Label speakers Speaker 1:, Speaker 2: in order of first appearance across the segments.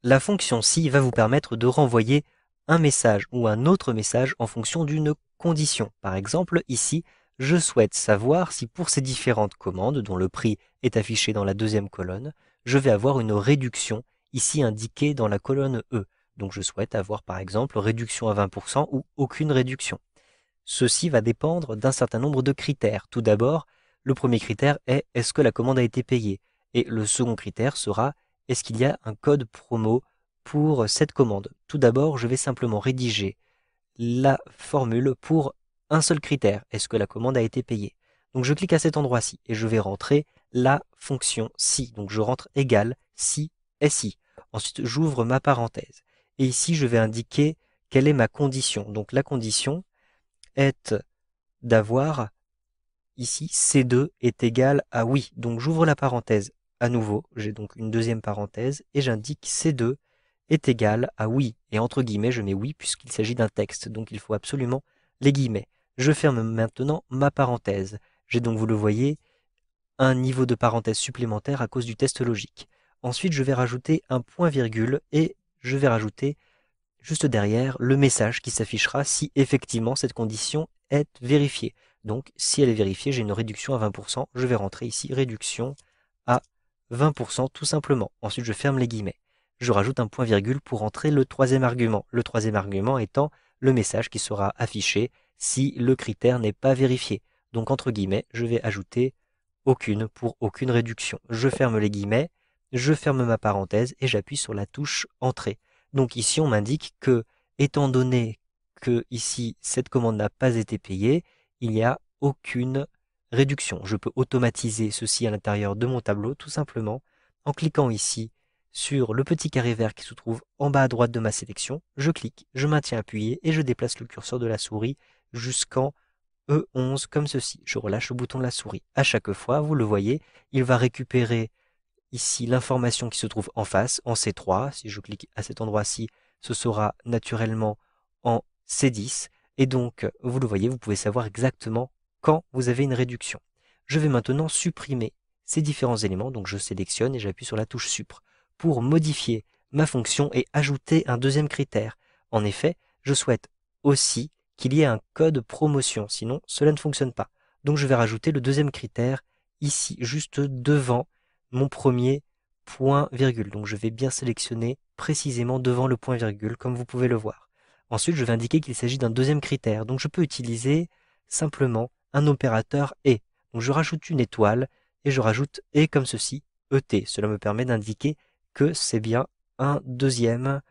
Speaker 1: La fonction si va vous permettre de renvoyer un message ou un autre message en fonction d'une condition. Par exemple, ici, je souhaite savoir si pour ces différentes commandes, dont le prix est affiché dans la deuxième colonne, je vais avoir une réduction ici indiquée dans la colonne E. Donc je souhaite avoir par exemple réduction à 20% ou aucune réduction. Ceci va dépendre d'un certain nombre de critères. Tout d'abord, le premier critère est est-ce que la commande a été payée? Et le second critère sera est-ce qu'il y a un code promo pour cette commande? Tout d'abord, je vais simplement rédiger la formule pour un seul critère. Est-ce que la commande a été payée? Donc je clique à cet endroit-ci et je vais rentrer la fonction si. Donc je rentre égal si SI. Ensuite, j'ouvre ma parenthèse. Et ici, je vais indiquer quelle est ma condition. Donc la condition est d'avoir ici C2 est égal à oui. Donc j'ouvre la parenthèse à nouveau, j'ai donc une deuxième parenthèse et j'indique C2 est égal à oui. Et entre guillemets, je mets oui puisqu'il s'agit d'un texte, donc il faut absolument les guillemets. Je ferme maintenant ma parenthèse. J'ai donc, vous le voyez, un niveau de parenthèse supplémentaire à cause du test logique. Ensuite, je vais rajouter un point-virgule et je vais rajouter juste derrière le message qui s'affichera si effectivement cette condition est vérifiée. Donc si elle est vérifiée, j'ai une réduction à 20%, je vais rentrer ici réduction à 20% tout simplement. Ensuite je ferme les guillemets. Je rajoute un point virgule pour entrer le troisième argument. Le troisième argument étant le message qui sera affiché si le critère n'est pas vérifié. Donc entre guillemets, je vais ajouter aucune pour aucune réduction. Je ferme les guillemets, je ferme ma parenthèse et j'appuie sur la touche entrée. Donc ici, on m'indique que, étant donné que ici, cette commande n'a pas été payée, il n'y a aucune réduction. Je peux automatiser ceci à l'intérieur de mon tableau, tout simplement, en cliquant ici sur le petit carré vert qui se trouve en bas à droite de ma sélection. Je clique, je maintiens appuyé et je déplace le curseur de la souris jusqu'en E11 comme ceci. Je relâche le bouton de la souris. À chaque fois, vous le voyez, il va récupérer ici l'information qui se trouve en face, en C3. Si je clique à cet endroit-ci, ce sera naturellement en C10. Et donc, vous le voyez, vous pouvez savoir exactement quand vous avez une réduction. Je vais maintenant supprimer ces différents éléments. Donc, je sélectionne et j'appuie sur la touche Supr pour modifier ma fonction et ajouter un deuxième critère. En effet, je souhaite aussi qu'il y ait un code promotion, sinon cela ne fonctionne pas. Donc, je vais rajouter le deuxième critère ici, juste devant mon premier point virgule. Donc je vais bien sélectionner précisément devant le point virgule, comme vous pouvez le voir. Ensuite, je vais indiquer qu'il s'agit d'un deuxième critère. Donc je peux utiliser simplement un opérateur et. Donc je rajoute une étoile et je rajoute et comme ceci, ET. Cela me permet d'indiquer que c'est bien un deuxième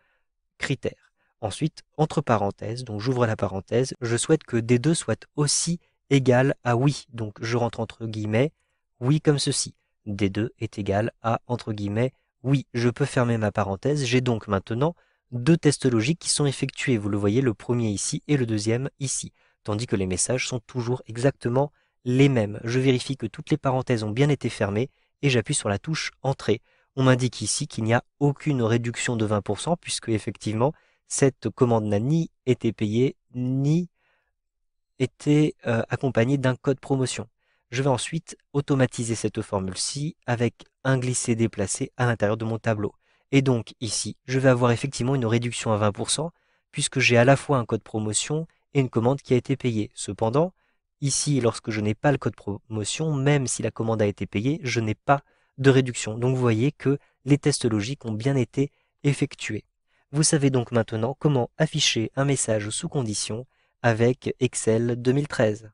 Speaker 1: critère. Ensuite, entre parenthèses, donc j'ouvre la parenthèse, je souhaite que D2 soit aussi égal à oui. Donc je rentre entre guillemets oui comme ceci. D2 est égal à entre guillemets oui. Je peux fermer ma parenthèse. J'ai donc maintenant deux tests logiques qui sont effectués. Vous le voyez, le premier ici et le deuxième ici. Tandis que les messages sont toujours exactement les mêmes. Je vérifie que toutes les parenthèses ont bien été fermées et j'appuie sur la touche Entrée. On m'indique ici qu'il n'y a aucune réduction de 20% puisque effectivement cette commande n'a ni été payée ni été accompagnée d'un code promotion. Je vais ensuite automatiser cette formule-ci avec un glisser-déplacer à l'intérieur de mon tableau. Et donc ici, je vais avoir effectivement une réduction à 20% puisque j'ai à la fois un code promotion et une commande qui a été payée. Cependant, ici, lorsque je n'ai pas le code promotion, même si la commande a été payée, je n'ai pas de réduction. Donc vous voyez que les tests logiques ont bien été effectués. Vous savez donc maintenant comment afficher un message sous condition avec Excel 2013.